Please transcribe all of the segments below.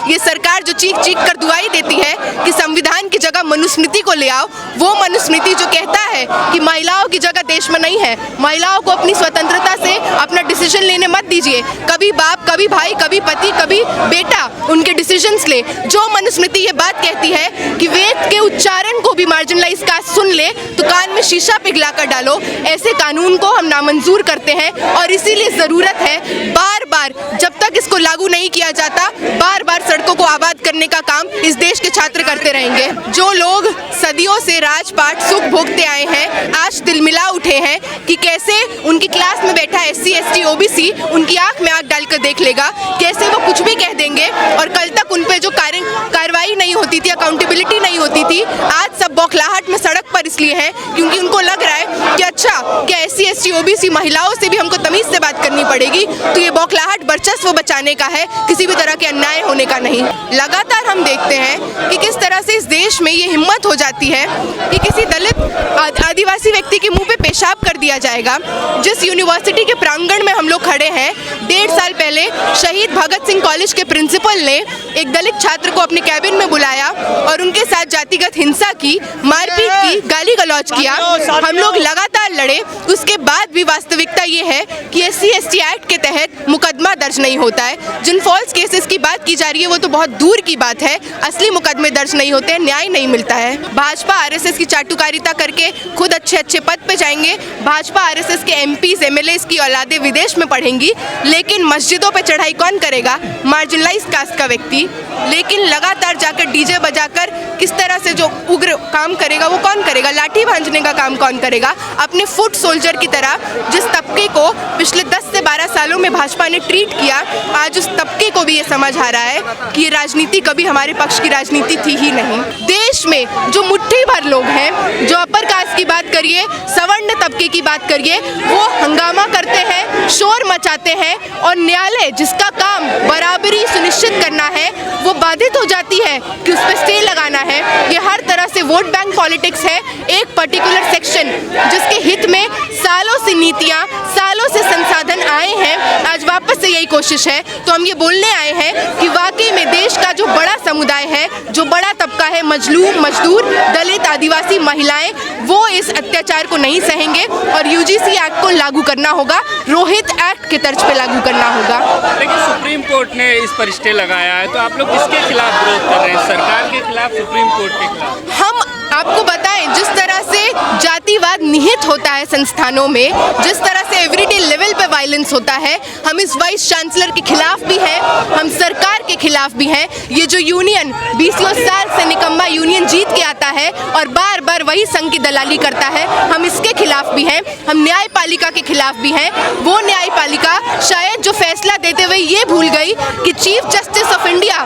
ये सरकार जो चीख चीख कर दुआई देती है कि संविधान की जगह मनुस्मृति को ले आओ, वो मनुस्मृति जो कहता है कि महिलाओं की जगह देश में नहीं है, महिलाओं को अपनी स्वतंत्रता से अपना डिसीजन लेने मत दीजिए। कभी बाप, कभी भाई, कभी पति, कभी बेटा उनके डिसीजंस ले। जो मनुस्मृति ये बात कहती है कि वेद के उच्चारण को भी मार्जिनलाइज कास्ट सुन ले तो कान में शीशा पिघला कर डालो, ऐसे कानून को हम नामंजूर करते हैं। और इसीलिए ज़रूरत है बार बार, जब तक इसको लागू नहीं किया जाता, बार बार सड़कों को आबाद करने का काम इस देश के छात्र करते रहेंगे। जो लोग सदियों से राजपाट सुख भोगते आए हैं, आज तिलमिला उठे हैं कि कैसे उनकी क्लास में बैठा SC ST OBC उनकी आंख में आंख डालकर देख लेगा, कैसे वो कुछ भी कह देंगे और कल तक उन पे जो कार्रवाई नहीं होती थी, अकाउंटेबिलिटी नहीं होती थी, आज सब बौखलाहट में सड़क पर इसलिए हैं क्योंकि उनको लग रहा है कि अच्छा क्या SC ST OBC महिलाओं से भी हमको तमीज़ से बात करनी पड़ेगी। तो ये बौखलाहट वर्चस्व बचाने का है, किसी भी तरह के अन्याय होने का नहीं। लगातार हम देखते हैं कि किस तरह से इस देश में ये हिम्मत हो जाती है कि किसी दलित आदिवासी व्यक्ति के मुंह पे पेशाब कर दिया जाएगा। जिस यूनिवर्सिटी के प्रांगण में हम लोग खड़े हैं, 1.5 साल पहले शहीद भगत सिंह कॉलेज के प्रिंसिपल ने एक दलित छात्र को अपने कैबिन में बुलाया और उनके साथ जातिगत हिंसा की, मारपीट की, गाली गलौज किया। हम लोग लगातार लड़े, उसके बाद भी वास्तविकता ये है कि SC ST एक्ट के तहत मुकदमा दर्ज नहीं होता है। जिन फॉल्स केसेस की बात की जा रही है वो तो बहुत दूर की बात है, असली मुकदमे दर्ज नहीं होते हैं, न्याय नहीं मिलता है। भाजपा RSS की चाटुकारिता करके खुद अच्छे अच्छे पद पे जाएंगे, भाजपा RSS के MPs MLAs की औलादे विदेश में पढ़ेंगी, लेकिन मस्जिदों पे चढ़ाई कौन करेगा? मार्जिनलाइज कास्ट का व्यक्ति। लेकिन लगातार जाकर DJ बजाकर किस तरह से जो उग्र काम करेगा वो कौन करेगा? लाठी भांजने का काम कौन करेगा? अपने फुट सोल्जर की तरह जिस तबके को पिछले 10 से 12 सालों में भाजपा ने ट्रीट किया, आज उस तबके को भी ये समझ आ रहा है कि ये राजनीति कभी हमारे पक्ष की राजनीति थी ही नहीं। देश में जो मुट्ठी भर लोग हैं, जो अपर कास्ट की बात करिए, सवर्ण तबके की बात करिए, वो हंगामा करते हैं, शोर मचाते हैं और न्यायालय जिसका काम बराबरी सुनिश्चित करना है वो बाधित हो जाती है कि उस पर स्टे लगाना है। ये हर तरह से वोट बैंक पॉलिटिक्स है। एक पर्टिकुलर सेक्शन जिसके हित में सालों से नीतियां, सालों से संसाधन आए हैं, आज वापस से यही कोशिश है। तो हम ये बोलने आए हैं कि वाकई में देश का जो बड़ा समुदाय है, जो बड़ा तबका है, मजलूम, मजदूर, दलित, आदिवासी, महिलाएं, वो इस अत्याचार को नहीं सहेंगे और UGC एक्ट को लागू करना होगा, रोहित एक्ट के तर्ज पे लागू करना होगा। लेकिन सुप्रीम कोर्ट ने इस पर स्टे लगाया है, तो आप लोग किसके खिलाफ विरोध कर रहे हैं? सरकार के खिलाफ, सुप्रीम कोर्ट के खिलाफ? हम आपको बताएं, जिस तरह से जातिवाद निहित होता है संस्थानों में, जिस तरह से एवरीडे लेवल पे वायलेंस होता है, हम इस वाइस चांसलर के खिलाफ भी हैं, हम सरकार के खिलाफ भी हैं। ये जो यूनियन 20 साल से निकम्मा यूनियन जीत के आता है और बार बार वही संघ की दलाली करता है, हम इसके खिलाफ भी हैं। हम न्यायपालिका के खिलाफ भी हैं। वो न्यायपालिका शायद जो फैसला देते हुए ये भूल गई कि chief justice of India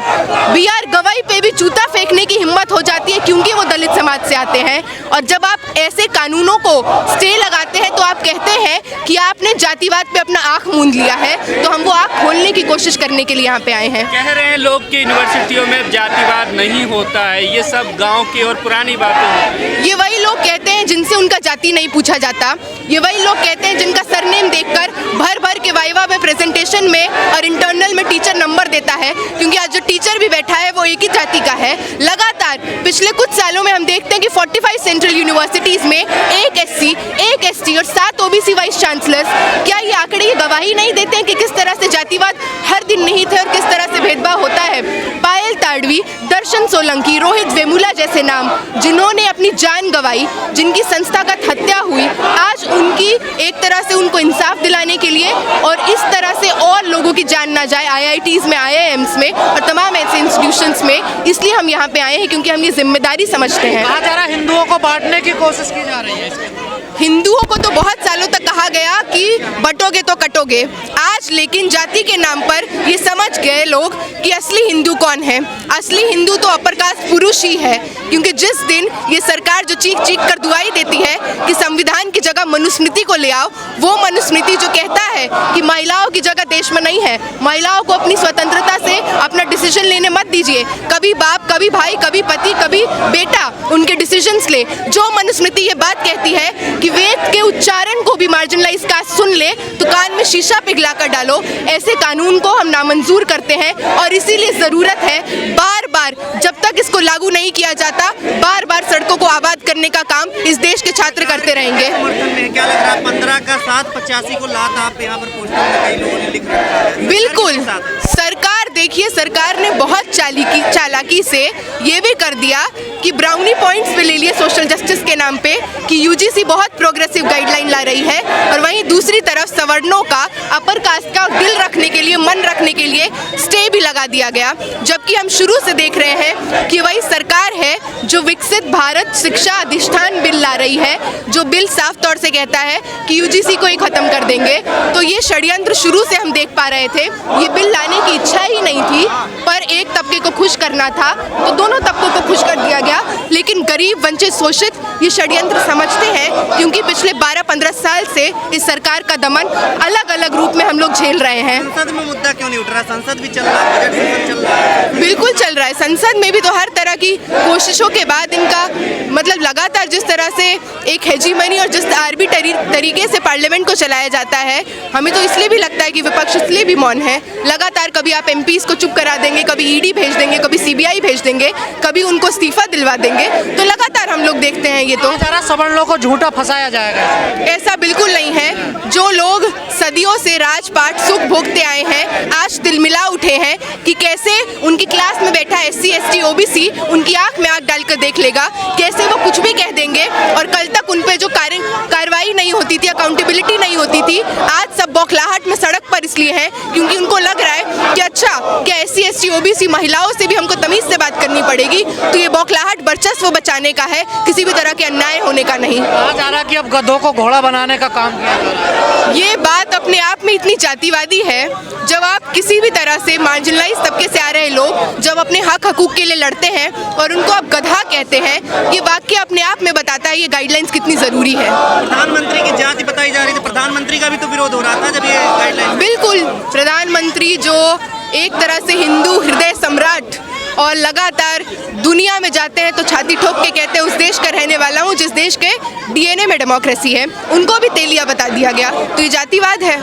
BR गवाई पे भी जूता फेंकने की हिम्मत हो जाती है क्योंकि वो दलित समाज से आते हैं। और जब आप ऐसे कानूनों को स्टे लगाते हैं तो आप कहते हैं कि आपने जातिवाद पे अपना आंख मूंद लिया है। तो हम वो आंख खोलने की कोशिश करने के लिए यहाँ पे आए हैं। कह रहे हैं लोग कि यूनिवर्सिटियों में जातिवाद नहीं होता है, ये सब गांव की और पुरानी बातें हैं। ये वही लोग कहते हैं जिनसे उनका जाति नहीं पूछा जाता। ये वही लोग कहते हैं जिनका सरनेम देखकर भर भर के वाइवा में, प्रेजेंटेशन में और इंटरनल में टीचर नंबर देता है, क्योंकि आज जो टीचर भी बैठा है वो एक ही जाति का है। लगातार पिछले कुछ सालों में हम देखते हैं कि 45 सेंट्रल यूनिवर्सिटीज में 1 SC, 1 ST और 7 OBC वाइस चांसलर्स। क्या ये आंकड़े ये गवाही नहीं देते हैं कि किस तरह से जातिवाद हर दिन निहित है और किस तरह से भेदभाव होता है? पायल ताड़वी, दर्शन सोलंकी, रोहित वेमुला जैसे नाम जिन्होंने अपनी जान गंवाई, जिनकी संस्थागत हत्या हुई, आज उनकी एक तरह से उनको इंसाफ दिलाने के लिए और इस तरह से और लोगों की जान ना जाए IITs में, IIMs में और तमाम ऐसे इंस्टीट्यूशंस में, इसलिए हम यहाँ पे आए हैं क्योंकि हम ये जिम्मेदारी समझते हैं। कहा जा रहा है हिंदुओं को बांटने की कोशिश की जा रही है इसके। हिंदुओं को तो बहुत सालों तक कहा गया कि बटोगे तो कटोगे। आज लेकिन जाति के नाम पर ये समझ गए लोग कि असली हिंदू कौन है। असली हिंदू तो अपर कास्ट पुरुष ही है, क्योंकि जिस दिन ये सरकार जो चीख चीख कर दुआई देती है कि संविधान की जगह मनुस्मृति को ले आओ, वो मनुस्मृति जो कहता है कि महिलाओं की जगह देश में नहीं है, महिलाओं को अपनी स्वतंत्रता से अपना डिसीजन लेने मत दीजिए, कभी बाप, कभी भाई, कभी पति, कभी बेटा उनके डिसीजंस ले। जो मनुस्मृति ये बात कहती है कि वेद के उच्चारण को भी मार्जिनलाइज कास्ट सुन ले तो कान में शीशा पिघला कर डालो, ऐसे कानून को हम नामंजूर करते हैं। और इसीलिए ज़रूरत है बार बार, जब तक इसको लागू नहीं किया जाता, बार बार सड़कों को आबाद करने का काम इस देश के छात्र करते रहेंगे। समर्थन में क्या लग रहा है? 15 का साथ 85 को लात आप यहाँ पर पोस्टर में कई लोगों ने लिख रखा है। बिल्कुल, सरकार देखिए, सरकार ने बहुत चालाकी से ये भी कर दिया कि ब्राउनी पॉइंट्स पे ले लिए सोशल जस्टिस के नाम पे कि यूजीसी बहुत प्रोग्रेसिव गाइडलाइन ला रही है, और वहीं दूसरी तरफ सवर्णों का, अपर कास्ट का दिल रखने के लिए, मन रखने के लिए स्टे भी लगा दिया गया। जबकि हम शुरू से देख रहे हैं कि वही सरकार है जो विकसित भारत शिक्षा अधिष्ठान बिल ला रही है, जो बिल साफ तौर से कहता है कि यूजीसी को ही खत्म कर देंगे। तो ये षड्यंत्र शुरू से हम देख पा रहे थे। ये बिल लाने की इच्छा ही नहीं थी, पर एक तबके को खुश करना था तो दोनों तबकों को खुश कर दिया गया। लेकिन गरीब, वंचित, शोषित ये षड्यंत्र समझते हैं, क्योंकि पिछले 12-15 साल से इस सरकार का दमन अलग अलग रूप में हम लोग झेल रहे हैं। संसद में मुद्दा क्यों नहीं उठ रहा? संसद भी चल रहा है, बजट सेशन चल रहा है। बिल्कुल चल रहा है, संसद में भी तो हर तरह की कोशिशों के बाद इनका मतलब लगातार जिस तरह से एक हेजीमनी और जिस आर्बिट्ररी तरीके से पार्लियामेंट को चलाया जाता है, हमें तो इसलिए भी लगता है कि विपक्ष इसलिए भी मौन है। लगातार कभी आप एमपीज को चुप करा देंगे, कभी ईडी भेज देंगे, कभी सीबीआई भेज देंगे, कभी उनको इस्तीफा दिलवा देंगे, तो लगातार हम लोग देखते हैं। ये तो सवर्णों को झूठा फंसाया जाएगा, ऐसा बिल्कुल नहीं है। जो लोग सदियों से राजपाट सुख भोगते आए हैं, आज तिलमिला उठे हैं कि कैसे उनकी क्लास में बैठा SC ST OBC उनकी आंख में आंख डालकर देख लेगा, कैसे वो कुछ भी कह देंगे, और कल तक उन पे जो कार्रवाई नहीं होती थी, अकाउंटेबिलिटी नहीं होती थी, आज सब बौखलाहट में सड़क पर इसलिए हैं क्योंकि उनको लग रहा है कि अच्छा, क्या SC ST OBC महिलाओं से भी हमको तमीज से बात करनी पड़ेगी। तो ये बौखलाहट वर्चस्व बचाने का है, किसी भी तरह के अन्याय होने का नहीं। कहा जा रहा है कि अब गधों को घोड़ा बनाने का काम किया जा रहा है। ये बात अपने आप में इतनी जातिवादी है। जब आप किसी भी तरह से मार्जिनलाइज तबके से आ रहे लोग जब अपने हक हकूक के लिए लड़ते हैं और उनको आप गधा कहते हैं, ये वाक्य अपने आप में बताता है ये गाइडलाइंस कितनी जरूरी है। प्रधानमंत्री की जाति बताई जा रही थी, प्रधानमंत्री का भी तो विरोध हो रहा था जब ये गाइडलाइन। बिल्कुल, प्रधानमंत्री जो एक तरह से हिंदू हृदय सम्राट और लगातार दुनिया में जाते हैं तो छाती ठोक के कहते हैं उस देश का रहने वाला हूँ जिस देश के DNA में डेमोक्रेसी है, उनको भी तेलिया बता दिया गया। तो ये जातिवाद है।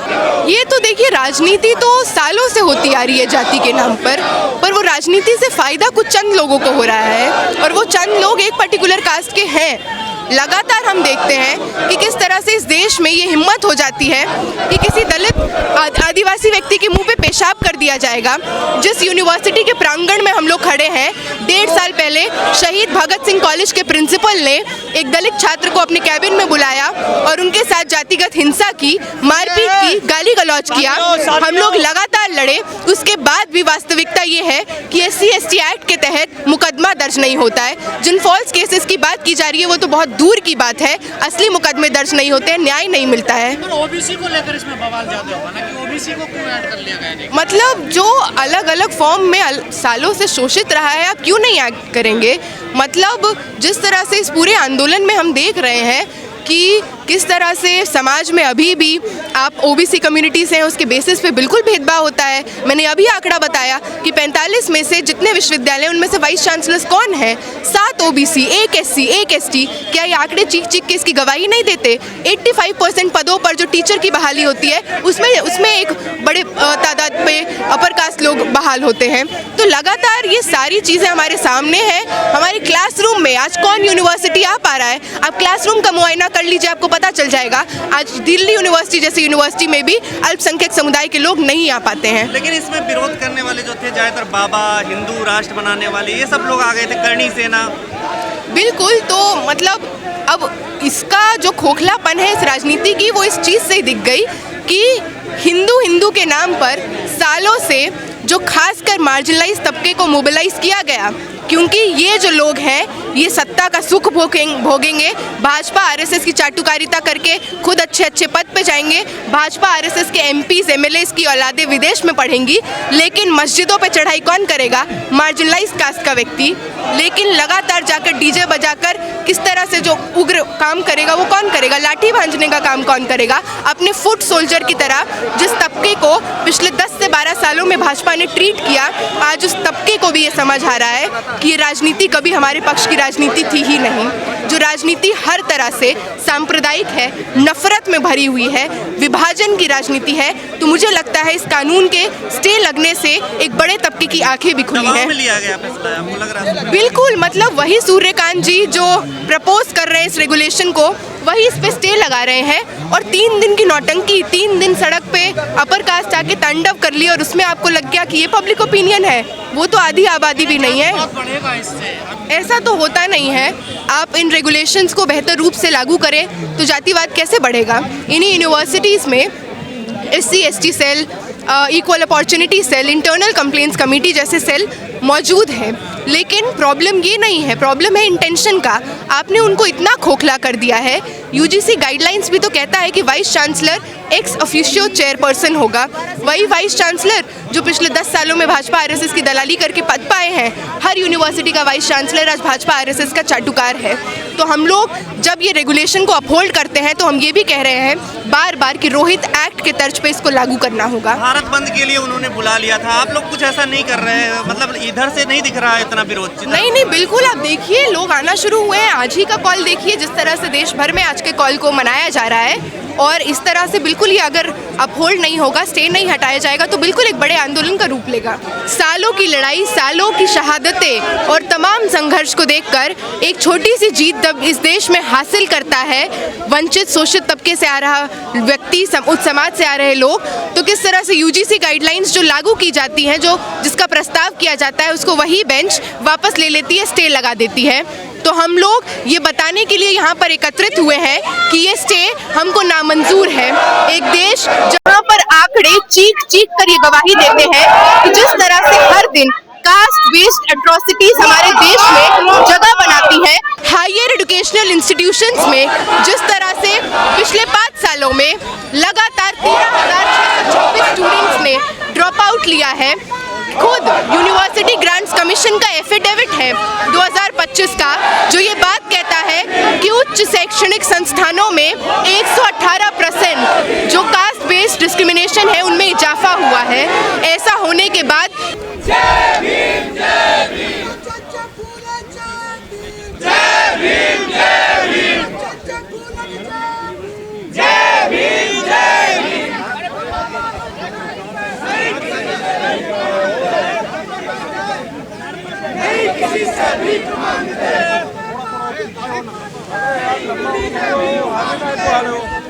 ये तो देखिए, राजनीति तो सालों से होती आ रही है जाति के नाम पर वो राजनीति से फायदा कुछ चंद लोगों को हो रहा है, और वो चंद लोग एक पर्टिकुलर कास्ट के हैं। लगातार हम देखते हैं कि किस तरह से इस देश में ये हिम्मत हो जाती है कि किसी दलित आदिवासी व्यक्ति के मुंह पे पेशाब कर दिया जाएगा। जिस यूनिवर्सिटी के प्रांगण में हम लोग खड़े हैं, 1.5 साल पहले शहीद भगत सिंह कॉलेज के प्रिंसिपल ने एक दलित छात्र को अपने कैबिन में बुलाया और उनके साथ जातिगत हिंसा की, मारपीट की, गाली गलौज किया। हम लोग लगातार लड़े, उसके बाद भी वास्तविकता ये है कि SC ST एक्ट के तहत मुकदमा दर्ज नहीं होता है। जिन फॉल्स केसेस की बात की जा रही है वो तो बहुत दूर की बात है, असली मुकदमे दर्ज नहीं होते हैं, न्याय नहीं मिलता है। पर OBC को लेकर इसमें बवाल ज्यादा होगा ना कि OBC को क्यों ऐड कर लिया गया है? मतलब जो अलग अलग फॉर्म में सालों से शोषित रहा है, आप क्यों नहीं ऐड करेंगे? मतलब जिस तरह से इस पूरे आंदोलन में हम देख रहे हैं कि किस तरह से समाज में अभी भी आप OBC कम्युनिटीज़ हैं उसके बेसिस पे बिल्कुल भेदभाव होता है। मैंने अभी आंकड़ा बताया कि 45 में से जितने विश्वविद्यालय उनमें से वाइस चांसलर्स कौन है? 7 OBC, 1 SC, 1 ST। क्या ये आंकड़े चीख चीख के इसकी गवाही नहीं देते? 85% पदों पर जो टीचर की बहाली होती है उसमें एक बड़े तादाद पे अपर कास्ट लोग बहाल होते हैं। तो लगातार ये सारी चीज़ें हमारे सामने हैं। हमारे क्लासरूम में आज कौन यूनिवर्सिटी आ पा रहा है? आप क्लासरूम का मुआयना कर लीजिए, आपको पता चल जाएगा। आज दिल्ली यूनिवर्सिटी जैसी यूनिवर्सिटी में भी अल्पसंख्यक समुदाय के लोग नहीं आ पाते हैं। लेकिन इसमें विरोध करने वाले जो थे ज्यादातर बाबा, हिंदू राष्ट्र बनाने वाले, ये सब लोग आ गए थे, करणी सेना। बिल्कुल, तो मतलब अब इसका जो खोखलापन है इस राजनीति की, वो इस चीज़ से दिख गई कि हिंदू के नाम पर सालों से जो खासकर मार्जिनलाइज तबके को मोबिलाइज किया गया, क्योंकि ये जो लोग हैं ये सत्ता का सुख भोगेंगे, भाजपा आरएसएस की चाटुकारिता करके खुद अच्छे अच्छे पद पे जाएंगे, भाजपा आरएसएस के एमपीज एमएलएस की औलादे विदेश में पढ़ेंगी, लेकिन मस्जिदों पे चढ़ाई कौन करेगा? मार्जिनलाइज कास्ट का व्यक्ति। लेकिन लगातार जाकर डीजे बजाकर किस तरह से जो उग्र काम करेगा वो कौन करेगा? लाठी भांजने का काम कौन करेगा? अपने फुट सोल्जर की तरह जिस तबके को पिछले 10 से 12 सालों में भाजपा ने ट्रीट किया, आज उस तबके को भी ये समझ आ रहा है कि ये राजनीति कभी हमारे पक्ष की राजनीति थी ही नहीं। जो राजनीति हर तरह से सांप्रदायिक है, नफरत में भरी हुई है, विभाजन की राजनीति है। तो मुझे लगता है इस कानून के स्टे लगने से एक बड़े तबके की आंखें भी खुली हैं। लिया गया फैसला, आपको लग रहा है? बिल्कुल, मतलब वही सूर्यकांत जी जो प्रपोज कर रहे हैं इस रेगुलेशन को, वही इस पे स्टे लगा रहे हैं। और 3 दिन की नौटंकी, 3 दिन सड़क पे अपर कास्ट आके तांडव कर ली और उसमें आपको लग गया कि ये पब्लिक ओपिनियन है। वो तो आधी आबादी भी नहीं है। बढ़ेगा इससे? ऐसा तो होता नहीं है। आप इन रेगुलेशंस को बेहतर रूप से लागू करें तो जातिवाद कैसे बढ़ेगा? इन्हीं यूनिवर्सिटीज़ में SC ST cell, equal opportunity cell, internal complaints committee जैसे सेल मौजूद है। लेकिन प्रॉब्लम ये नहीं है, प्रॉब्लम है इंटेंशन का। आपने उनको इतना खोखला कर दिया है। UGC गाइडलाइंस भी तो कहता है कि vice chancellor ex officio chairperson होगा। वही वाइस चांसलर जो पिछले 10 सालों में भाजपा आरएसएस की दलाली करके पद पाए हैं। हर यूनिवर्सिटी का वाइस चांसलर आज भाजपा आरएसएस का चाटुकार है। तो हम लोग जब ये रेगुलेशन को अपहोल्ड करते हैं तो हम ये भी कह रहे हैं बार बार कि रोहित एक्ट के तर्ज पे इसको लागू करना होगा। भारत बंद के लिए उन्होंने बुला लिया था, आप लोग कुछ ऐसा नहीं कर रहे हैं? मतलब इधर से नहीं दिख रहा है इतना विरोध? नहीं, बिल्कुल। आप देखिए लोग आना शुरू हुए हैं। आज ही का कॉल देखिए, जिस तरह से देश भर में आज के कॉल को मनाया जा रहा है। और इस तरह से बिल्कुल ये अगर अपहोल्ड नहीं होगा, स्टे नहीं हटाया जाएगा तो बिल्कुल एक बड़े आंदोलन का रूप लेगा। सालों की लड़ाई, सालों की शहादतें और तमाम संघर्ष को देखकर एक छोटी सी जीत जब इस देश में हासिल करता है वंचित शोषित तबके से आ रहा व्यक्ति, उस समाज से आ रहे लोग, तो किस तरह से UGC गाइडलाइंस जो लागू की जाती हैं, जो जिसका प्रस्ताव किया जाता है, उसको वही बेंच वापस ले लेती है, स्टे लगा देती है। तो हम लोग ये बताने के लिए यहाँ पर एकत्रित हुए हैं कि ये स्टे हमको नामंजूर है। एक देश जहाँ पर आंकड़े चीख चीख कर ये गवाही देते हैं कि जिस तरह से हर दिन कास्ट बेस्ड एट्रोसिटीज हमारे देश में जगह बनाती है, हायर एजुकेशनल इंस्टीट्यूशंस में जिस तरह से पिछले 5 सालों में लगातार 13,626 स्टूडेंट्स ने ड्रॉप आउट लिया है। खुद यूनिवर्सिटी ग्रांट्स कमीशन का एफिडेविट है 2025 का, जो ये बात कहता है कि उच्च शैक्षणिक संस्थानों में 118% जो कास्ट बेस्ड डिस्क्रिमिनेशन है उनमें इजाफा हुआ है। ऐसा होने के बाद जय भीम, जय भीम, जय भीम, जय भीम, जय भीम, जय भीम। किसी से भी मांगते